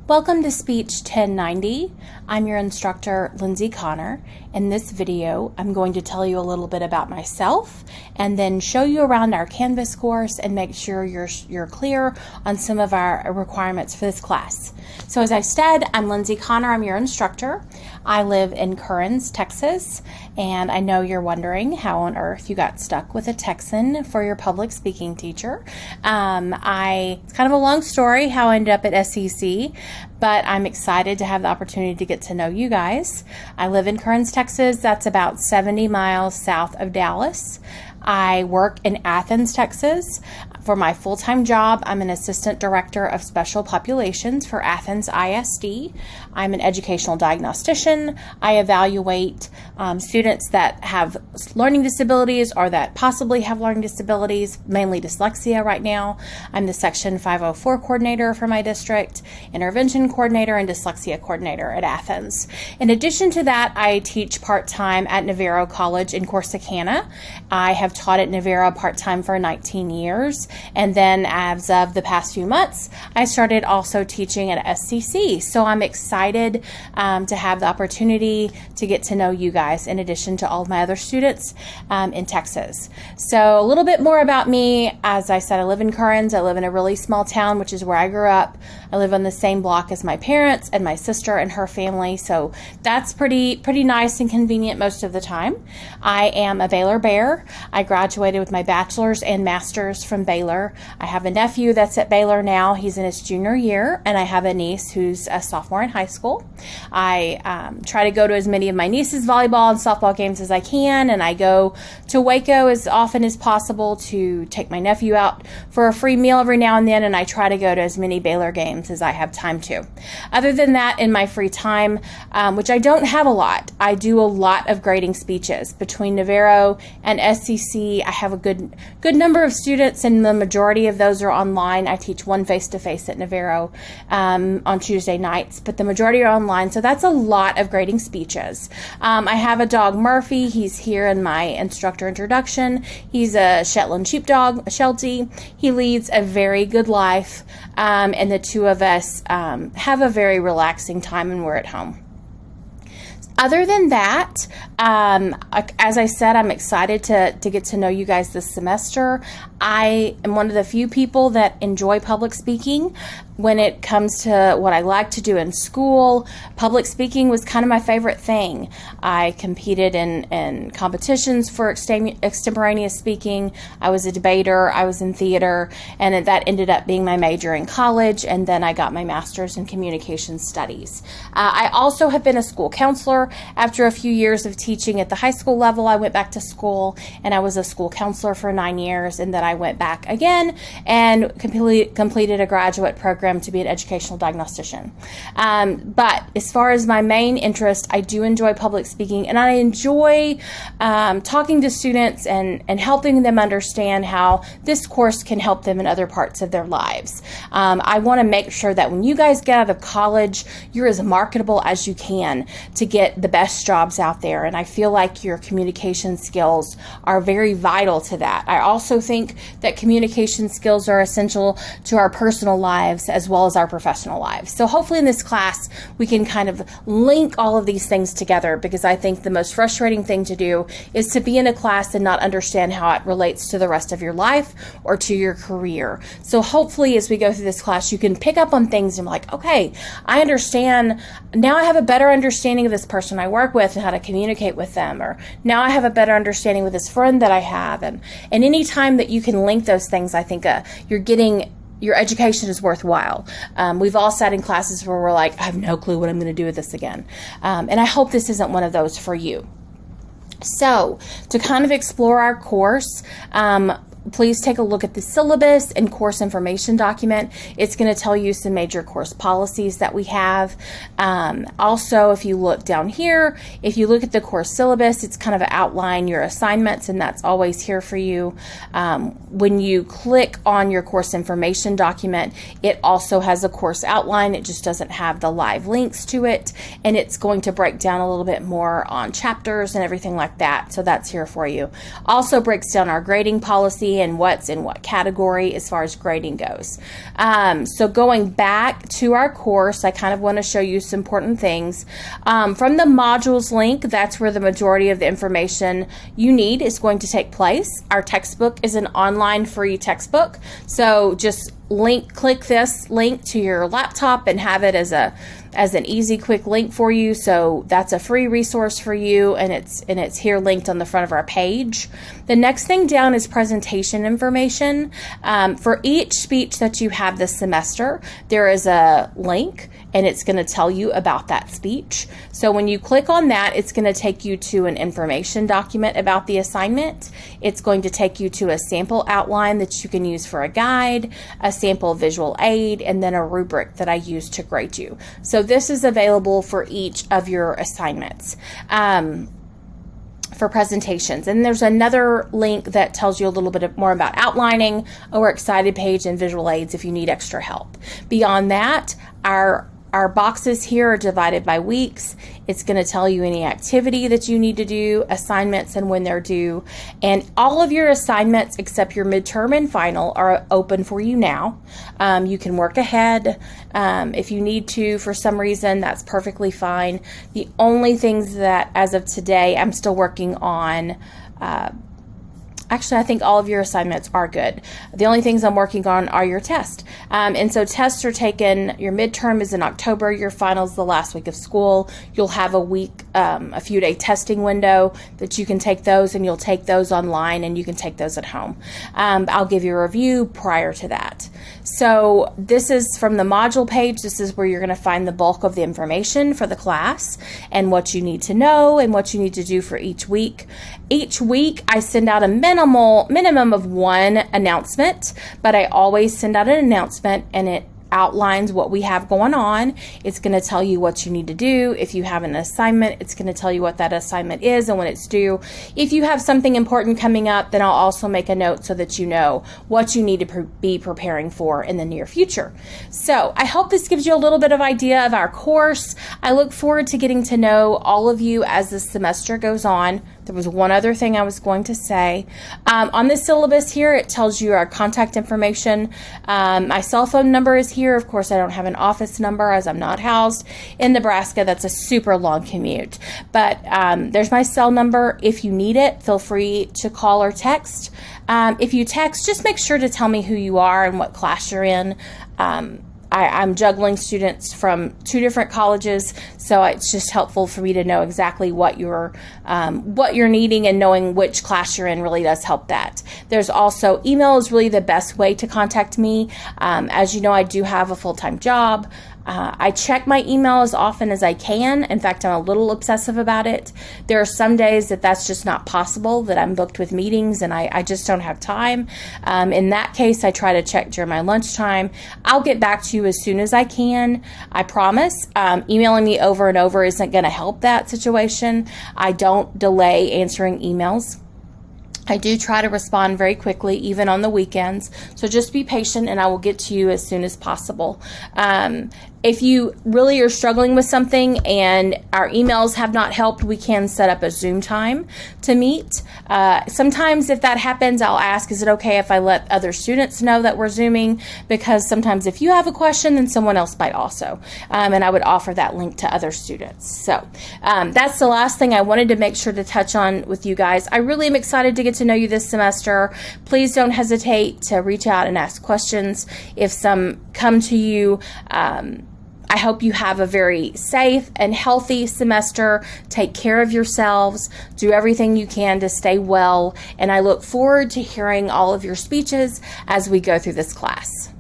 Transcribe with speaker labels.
Speaker 1: Welcome to Speech 1090. I'm your instructor, Lindsay Connor. In this video, I'm going to tell you a little bit about myself and then show you around our Canvas course and make sure you're clear on some of our requirements for this class. So as I said, I'm Lindsay Connor. I'm your instructor. I live in Kearns, Texas, and I know you're wondering how on earth you got stuck with a Texan for your public speaking teacher. It's kind of a long story how I ended up at SPCH, but I'm excited to have the opportunity to get to know you guys. I live in Kearns, Texas. That's about 70 miles south of Dallas. I work in Athens, Texas. For my full-time job, I'm an assistant director of special populations for Athens ISD. I'm an educational diagnostician. I evaluate students that have learning disabilities or that possibly have learning disabilities, mainly dyslexia right now. I'm the Section 504 coordinator for my district, intervention coordinator, and dyslexia coordinator at Athens. In addition to that, I teach part-time at Navarro College in Corsicana. I have taught at Navarro part-time for 19 years. And then as of the past few months, I started also teaching at SPCH. So I'm excited to have the opportunity to get to know you guys in addition to all of my other students in Texas. So a little bit more about me. As I said, I live in Kearns. I live in a really small town, which is where I grew up. I live on the same block as my parents and my sister and her family. So that's pretty nice and convenient most of the time. I am a Baylor Bear. I graduated with my bachelor's and master's from Baylor. I have a nephew that's at Baylor now. He's in his junior year, and I have a niece who's a sophomore in high school. I try to go to as many of my niece's volleyball and softball games as I can, and I go to Waco as often as possible to take my nephew out for a free meal every now and then, and I try to go to as many Baylor games as I have time to. Other than that, in my free time, which I don't have a lot, I do a lot of grading speeches. Between Navarro and SPCH, I have a good number of students, and the majority of those are online. I teach one face-to-face at Navarro on Tuesday nights, but the majority are online, so that's a lot of grading speeches. I have a dog, Murphy. He's here in my instructor introduction. He's a Shetland sheepdog, a Sheltie. He leads a very good life, and the two of us have a very relaxing time when we're at home. Other than that, as I said, I'm excited to get to know you guys this semester. I am one of the few people that enjoy public speaking. When it comes to what I like to do in school, public speaking was kind of my favorite thing. I competed in competitions for extemporaneous speaking. I was a debater. I was in theater, and that ended up being my major in college, and then I got my master's in communication studies. I also have been a school counselor. After a few years of teaching at the high school level, I went back to school, and I was a school counselor for 9 years, and then I went back again and completed a graduate program to be an educational diagnostician. But as far as my main interest, I do enjoy public speaking, and I enjoy talking to students and helping them understand how this course can help them in other parts of their lives. I want to make sure that when you guys get out of college, you're as marketable as you can to get the best jobs out there, and I feel like your communication skills are very vital to that. I also think that communication skills are essential to our personal lives as well as our professional lives. So hopefully in this class, we can kind of link all of these things together, because I think the most frustrating thing to do is to be in a class and not understand how it relates to the rest of your life or to your career. So hopefully as we go through this class, you can pick up on things and be like, okay, I understand. Now I have a better understanding of this person I work with and how to communicate with them, or now I have a better understanding with this friend that I have. And any time that you can link those things, I think your education is worthwhile. We've all sat in classes where we're like, I have no clue what I'm going to do with this again. And I hope this isn't one of those for you. So to kind of explore our course, please take a look at the syllabus and course information document. It's going to tell you some major course policies that we have. Also, if you look down here, if you look at the course syllabus, it's kind of outline your assignments, and that's always here for you. When you click on your course information document, it also has a course outline. It just doesn't have the live links to it, and it's going to break down a little bit more on chapters and everything like that. So that's here for you. Also breaks down our grading policy say and what's in what category as far as grading goes. So going back to our course, I kind of want to show you some important things. From the modules link, that's where the majority of the information you need is going to take place. Our textbook is an online free textbook. So just click this link to your laptop and have it as an easy, quick link for you. So that's a free resource for you, and it's here linked on the front of our page. The next thing down is presentation information. For each speech that you have this semester, there is a link, and it's going to tell you about that speech. So when you click on that, it's going to take you to an information document about the assignment. It's going to take you to a sample outline that you can use for a guide, a sample visual aid, and then a rubric that I use to grade you. So this is available for each of your assignments for presentations. And there's another link that tells you a little bit more about outlining, a We're Excited page, and visual aids if you need extra help. Beyond that, our boxes here are divided by weeks. It's going to tell you any activity that you need to do, assignments, and when they're due. And all of your assignments except your midterm and final are open for you now. You can work ahead. If you need to for some reason, that's perfectly fine. The only things that as of today I'm still working on, actually, I think all of your assignments are good. The only things I'm working on are your tests. And so tests are taken, your midterm is in October, your final's the last week of school. You'll have a few day testing window that you can take those, and you'll take those online and you can take those at home. I'll give you a review prior to that. So this is from the module page. This is where you're going to find the bulk of the information for the class and what you need to know and what you need to do for each week. Each week I send out a minimum of one announcement, but I always send out an announcement, and it outlines what we have going on. It's going to tell you what you need to do. If you have an assignment, it's going to tell you what that assignment is and when it's due. If you have something important coming up, then I'll also make a note so that you know what you need to be preparing for in the near future. So I hope this gives you a little bit of idea of our course. I look forward to getting to know all of you as the semester goes on. There was one other thing I was going to say. On the syllabus here, it tells you our contact information. My cell phone number is here. Of course, I don't have an office number as I'm not housed in Nebraska. That's a super long commute. But there's my cell number. If you need it, feel free to call or text. If you text, just make sure to tell me who you are and what class you're in. I'm juggling students from 2 different colleges, so it's just helpful for me to know exactly what you're needing, and knowing which class you're in really does help that. There's also email is really the best way to contact me. As you know, I do have a full-time job. I check my email as often as I can. In fact, I'm a little obsessive about it. There are some days that that's just not possible, that I'm booked with meetings and I just don't have time. In that case, I try to check during my lunchtime. I'll get back to you as soon as I can. I promise. Emailing me over and over isn't going to help that situation. I don't delay answering emails. I do try to respond very quickly, even on the weekends. So just be patient and I will get to you as soon as possible. If you really are struggling with something and our emails have not helped, we can set up a Zoom time to meet. Sometimes if that happens, I'll ask, is it okay if I let other students know that we're Zooming? Because sometimes if you have a question, then someone else might also. And I would offer that link to other students. So that's the last thing I wanted to make sure to touch on with you guys. I really am excited to get to know you this semester. Please don't hesitate to reach out and ask questions if some come to you. I hope you have a very safe and healthy semester. Take care of yourselves. Do everything you can to stay well. And I look forward to hearing all of your speeches as we go through this class.